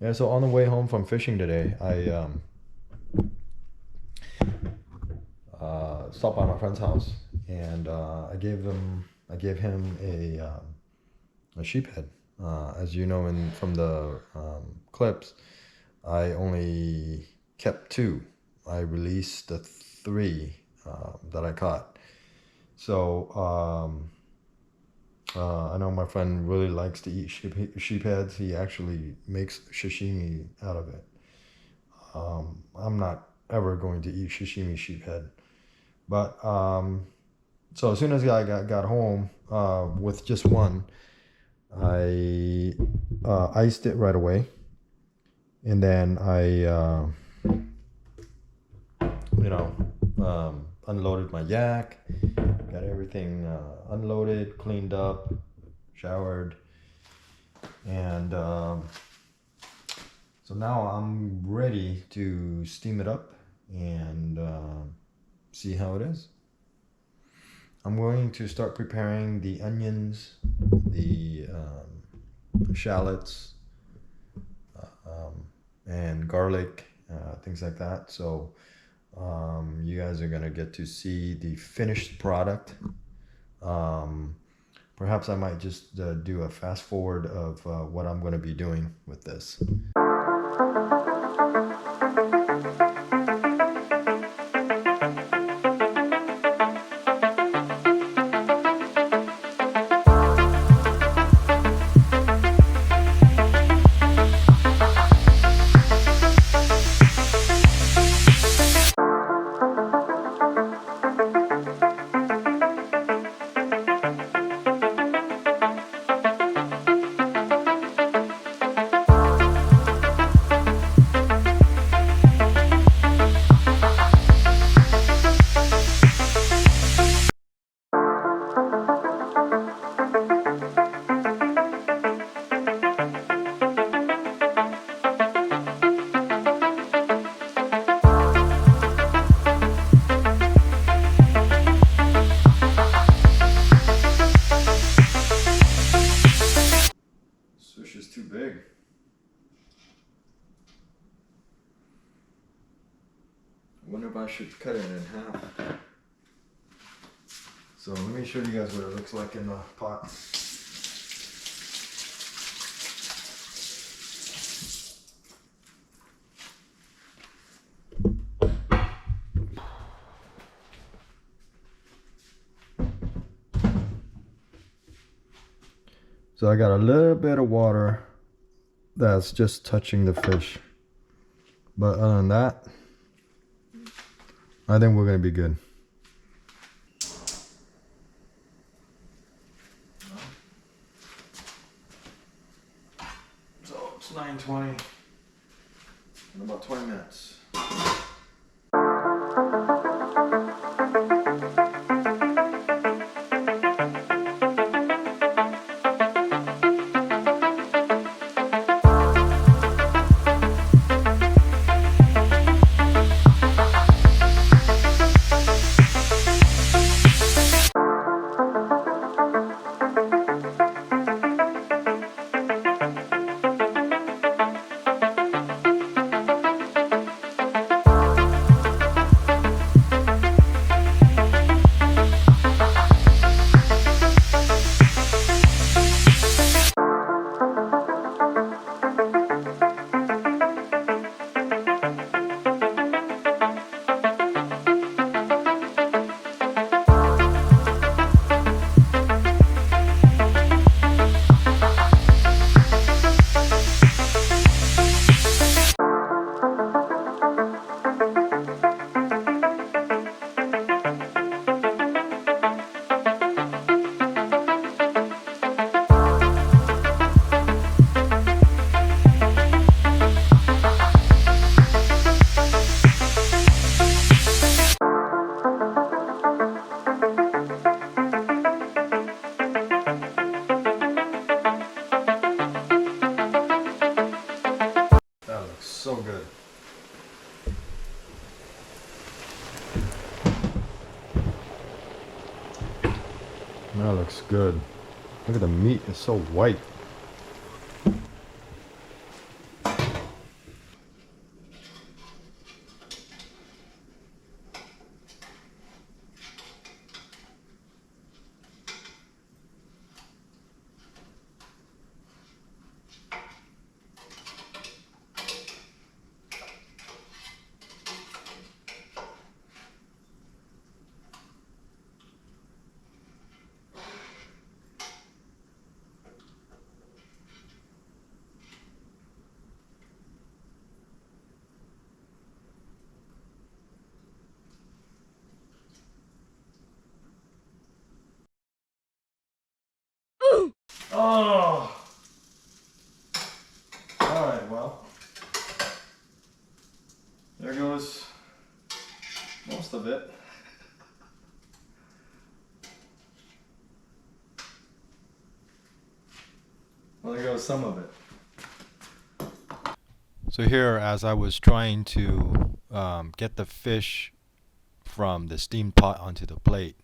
Yeah, so on the way home from fishing today, I stopped by my friend's house and I gave him a sheephead. As you know, from the clips, I only kept two. I released the three that I caught. So I know my friend really likes to eat sheepheads. He actually makes sashimi out of it. I'm not ever going to eat sashimi sheephead. But so as soon as I got home with just one, I iced it right away. And then you know, unloaded my yak, got everything unloaded, cleaned up, showered. And so now I'm ready to steam it up and see how it is. I'm going to start preparing the onions, the shallots, and garlic, things like that. So you guys are gonna get to see the finished product. Perhaps I might just do a fast forward of what I'm going to be doing with this. Fish is too big. I wonder if I should cut it in half. So let me show you guys what it looks like in the pot. So I got a little bit of water that's just touching the fish. But other than that, I think we're gonna be good. So it's 9:20 in about 20 minutes. So good. That looks good. Look at the meat, it's so white. of it. Well, there goes some of it. So here, as I was trying to get the fish from the steam pot onto the plate,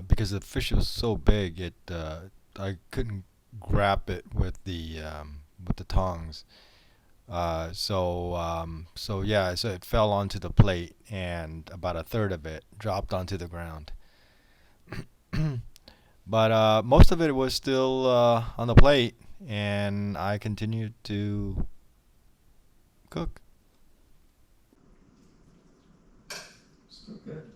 because the fish was so big, I couldn't grab it with the tongs. So yeah, so it fell onto the plate, and about a third of it dropped onto the ground. But most of it was still on the plate, and I continued to cook. Still good.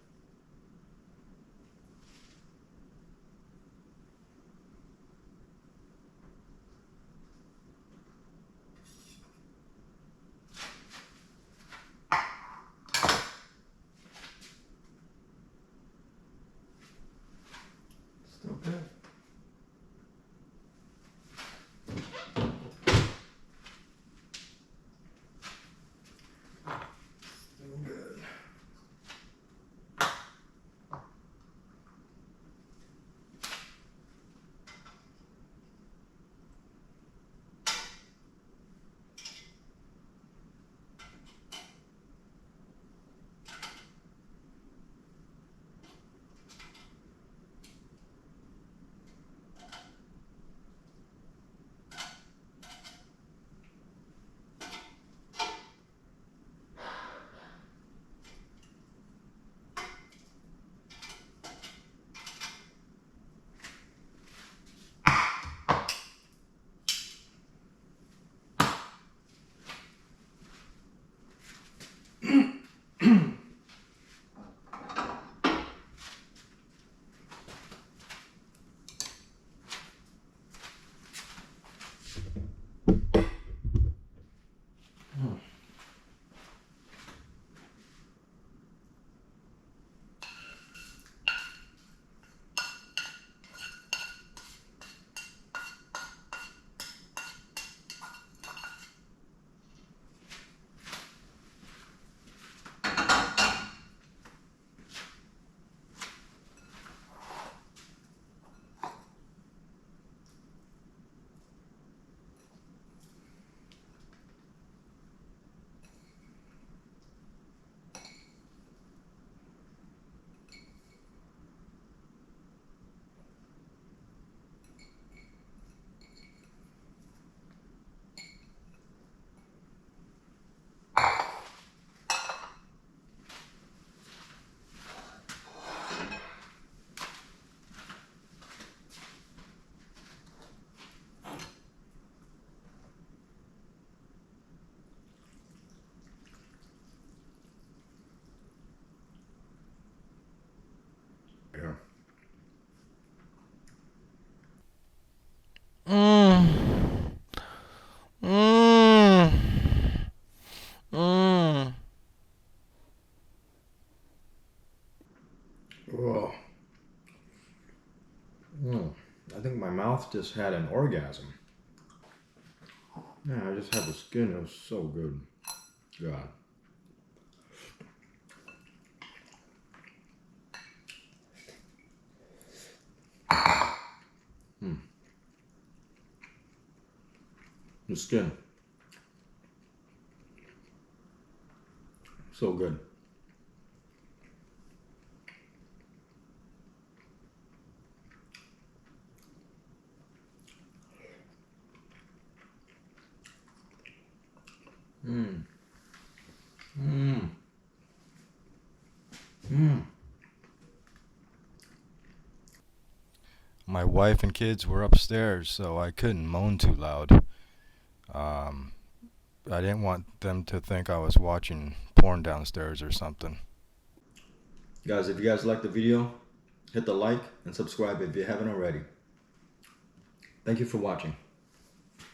Still good. Still good. Yeah. Mm. Mm. Mm. Oh. I think my mouth just had an orgasm. Yeah, I just had the skin. It was so good. God. The skin. So good. Mmm. Mmm. Mmm. My wife and kids were upstairs, so I couldn't moan too loud. Um, I didn't want them to think I was watching porn downstairs or something. Guys, if you guys like the video, hit the like and subscribe if you haven't already. Thank you for watching.